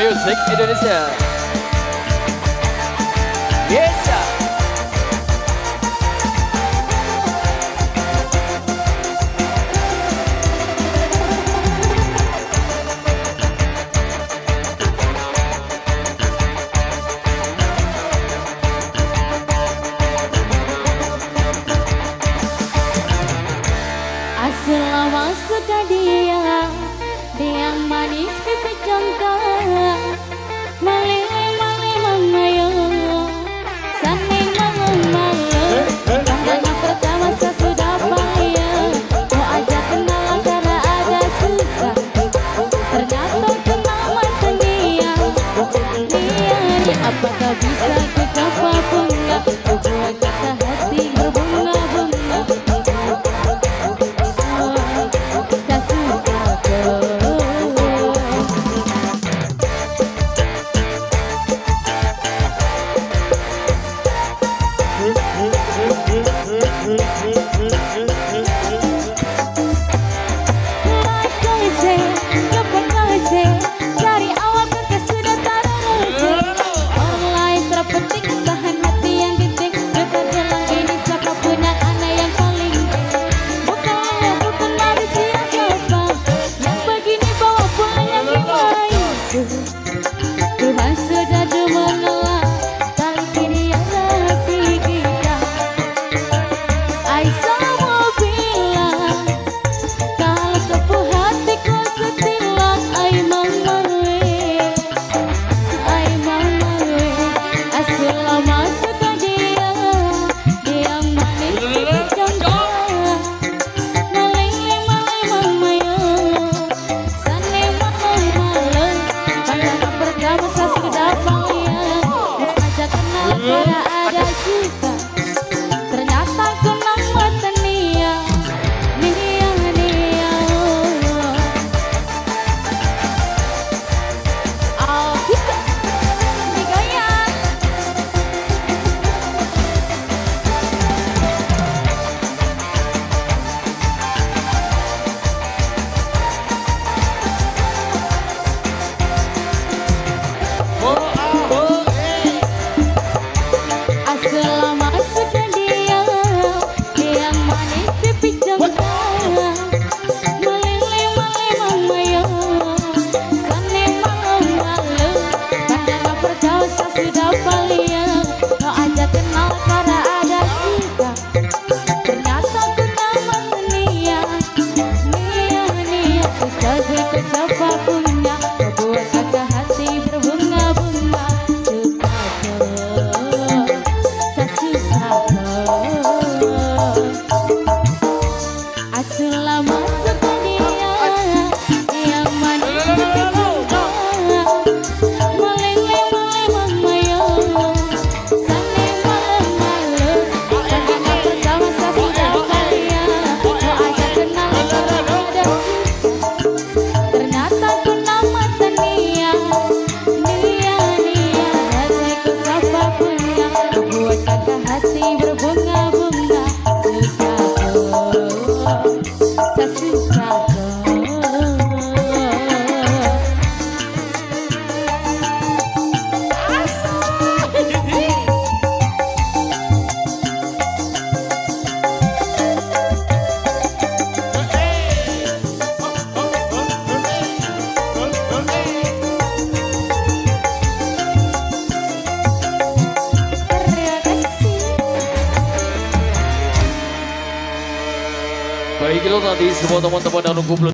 Music Indonesia. Yes, sir. Selama sudah dia yang manis pipi congkak Malih mamayo Saning malu Pandangan pertama saya sudah payah Mau ajak kenal karena ada suka Ternyata kenal mantan dia Dia apakah bisa kita bunga Buat kata hati berbunga-bunga Dari awal kita sudah taruh online terpenting bahan hati yang titik dekat jalan ini siapapun yang aneh yang paling bukan manusia siapa yang begini bawa pulang yang dimarahi Tuhan sudah menolak tali kiri yang hati kita Aisyah mau bilang kalau sepuh hatiku setilang ai mama selama sudah dia yang manis bercanda maling mamayo sane maling pandangan pertama saya sudah payah aja kenal karena ada suka ternyata kenal mata nia oh kita digayat selama sudah dia yang manis pipi congkak maling mamayo sane malu pandangan pertama saya sudah payah mau aja kenal karena ada suka ternyata kenal mata nia sejajar ke siapapunnya membuat kata hati berbunga-bunga selama sudah dia yang manis pipi congkak maling mamayo sane malu pandangan pertama saya sudah payah mau aja kenal karena ada ternyata kenal mata nia hatiku siapapunnya membuat kata hati berbunga-bunga Baiklah tadi semua teman-teman yang nunggu belum